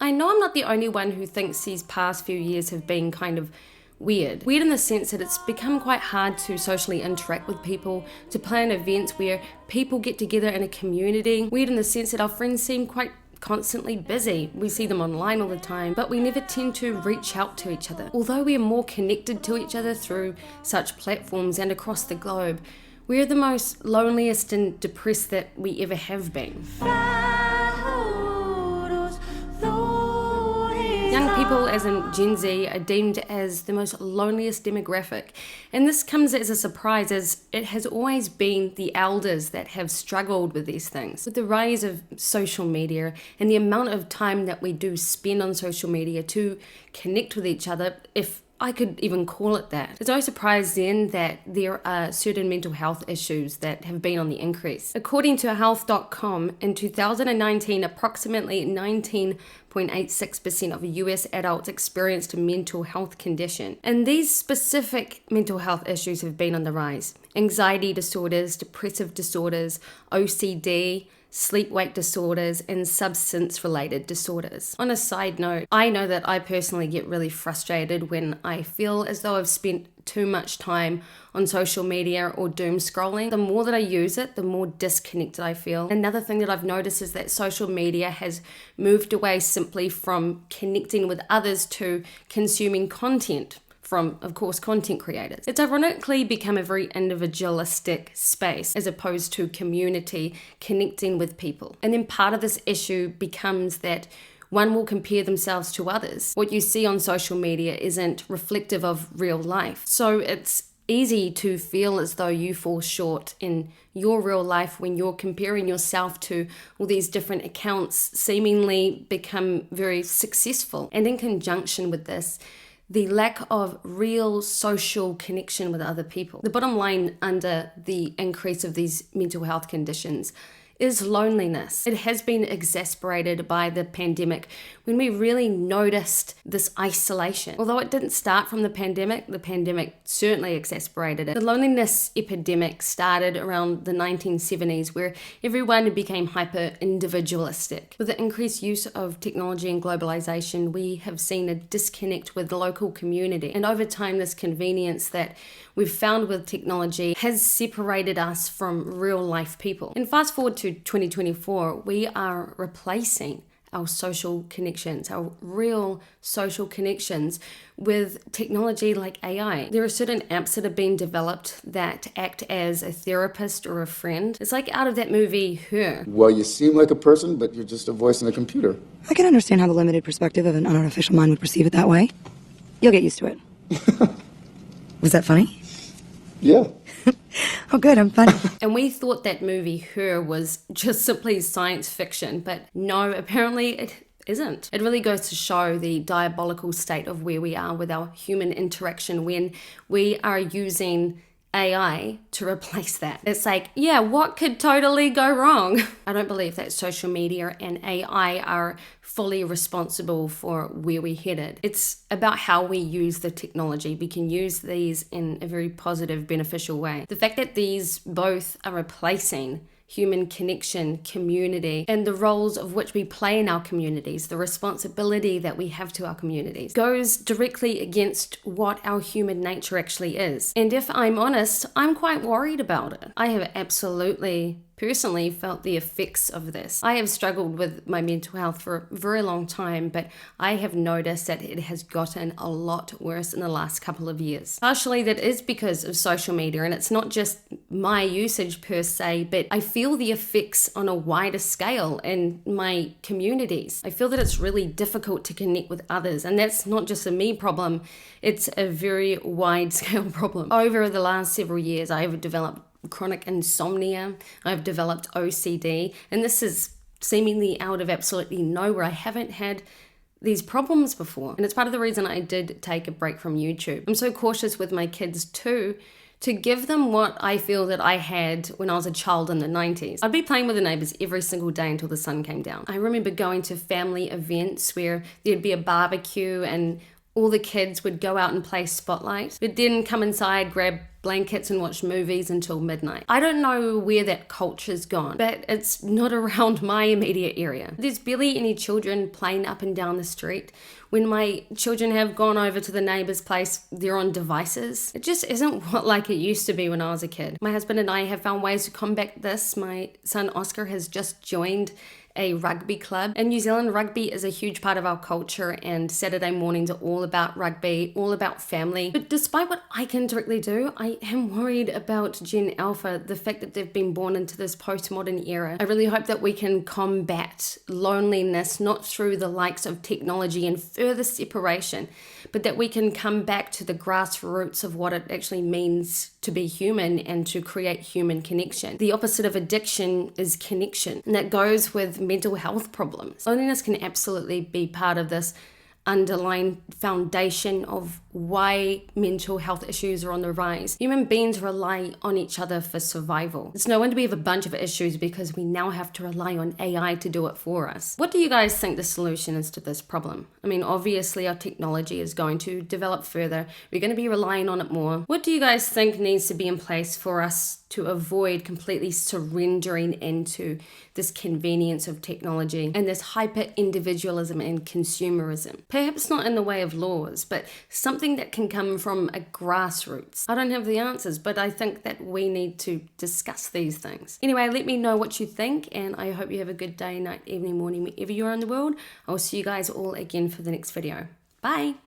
I know I'm not the only one who thinks these past few years have been kind of weird. Weird in the sense that it's become quite hard to socially interact with people, to plan events where people get together in a community. Weird in the sense that our friends seem quite constantly busy. We see them online all the time, but we never tend to reach out to each other. Although we are more connected to each other through such platforms and across the globe, we're the most loneliest and depressed that we ever have been. Young people, as in Gen Z, are deemed as the most loneliest demographic. And this comes as a surprise, as it has always been the elders that have struggled with these things. With the rise of social media and the amount of time that we do spend on social media to connect with each other, if I could even call it that. It's no surprise then that there are certain mental health issues that have been on the increase. According to health.com, in 2019, approximately 19.86% of US adults experienced a mental health condition. And these specific mental health issues have been on the rise. Anxiety disorders, depressive disorders, OCD, sleep-wake disorders, and substance-related disorders. On a side note, I know that I personally get really frustrated when I feel as though I've spent too much time on social media or doom scrolling. The more that I use it, the more disconnected I feel. Another thing that I've noticed is that social media has moved away simply from connecting with others to consuming content from, of course, content creators. It's ironically become a very individualistic space as opposed to community, connecting with people. And then part of this issue becomes that one will compare themselves to others. What you see on social media isn't reflective of real life. So it's easy to feel as though you fall short in your real life when you're comparing yourself to all these different accounts seemingly become very successful. And in conjunction with this, the lack of real social connection with other people. The bottom line under the increase of these mental health conditions is loneliness. It has been exacerbated by the pandemic when we really noticed this isolation. Although it didn't start from the pandemic certainly exacerbated it. The loneliness epidemic started around the 1970s where everyone became hyper individualistic. With the increased use of technology and globalization, we have seen a disconnect with the local community. And over time, this convenience that we've found with technology has separated us from real life people. And fast forward to 2024, we are replacing our social connections, our real social connections, with technology like AI. There are certain apps that have been developed that act as a therapist or a friend. It's like out of that movie, Her. Well, you seem like a person, but you're just a voice in a computer. I can understand how the limited perspective of an unartificial mind would perceive it that way. You'll get used to it. Was that funny? Yeah. Oh, good, I'm funny. And we thought that movie, Her, was just simply science fiction, but no, apparently it isn't. It really goes to show the diabolical state of where we are with our human interaction when we are using AI to replace that. It's like, yeah, what could totally go wrong? I don't believe that social media and AI are fully responsible for where we're headed. It's about how we use the technology. We can use these in a very positive, beneficial way. The fact that these both are replacing human connection, community, and the roles of which we play in our communities, the responsibility that we have to our communities, goes directly against what our human nature actually is. And if I'm honest, I'm quite worried about it. I have absolutely personally felt the effects of this. I have struggled with my mental health for a very long time, but I have noticed that it has gotten a lot worse in the last couple of years. Partially that is because of social media, and it's not just my usage per se, but I feel the effects on a wider scale in my communities. I feel that it's really difficult to connect with others, and that's not just a me problem, it's a very wide scale problem. Over the last several years, I have developed chronic insomnia, I've developed OCD, and this is seemingly out of absolutely nowhere. I haven't had these problems before, and it's part of the reason I did take a break from YouTube. I'm so cautious with my kids too, to give them what I feel that I had when I was a child in the 90s. I'd be playing with the neighbors every single day until the sun came down. I remember going to family events where there'd be a barbecue and all the kids would go out and play Spotlight. We'd then come inside, grab blankets and watch movies until midnight. I don't know where that culture's gone, but it's not around my immediate area. There's barely any children playing up and down the street. When my children have gone over to the neighbor's place, they're on devices. It just isn't what like it used to be when I was a kid. My husband and I have found ways to combat this. My son Oscar has just joined a rugby club. In New Zealand, rugby is a huge part of our culture, and Saturday mornings are all about rugby, all about family. But despite what I can directly do, I am worried about Gen Alpha, the fact that they've been born into this postmodern era. I really hope that we can combat loneliness, not through the likes of technology and further separation, but that we can come back to the grassroots of what it actually means to be human and to create human connection. The opposite of addiction is connection, and that goes with mental health problems. Loneliness can absolutely be part of this underlying foundation of why mental health issues are on the rise. Human beings rely on each other for survival. It's no wonder we have a bunch of issues because we now have to rely on AI to do it for us. What do you guys think the solution is to this problem? I mean, obviously our technology is going to develop further. We're going to be relying on it more. What do you guys think needs to be in place for us to avoid completely surrendering into this convenience of technology and this hyper-individualism and consumerism? Perhaps not in the way of laws, but something that can come from a grassroots. I don't have the answers, but I think that we need to discuss these things. Anyway, let me know what you think, and I hope you have a good day, night, evening, morning, wherever you are in the world. I'll see you guys all again for the next video. Bye!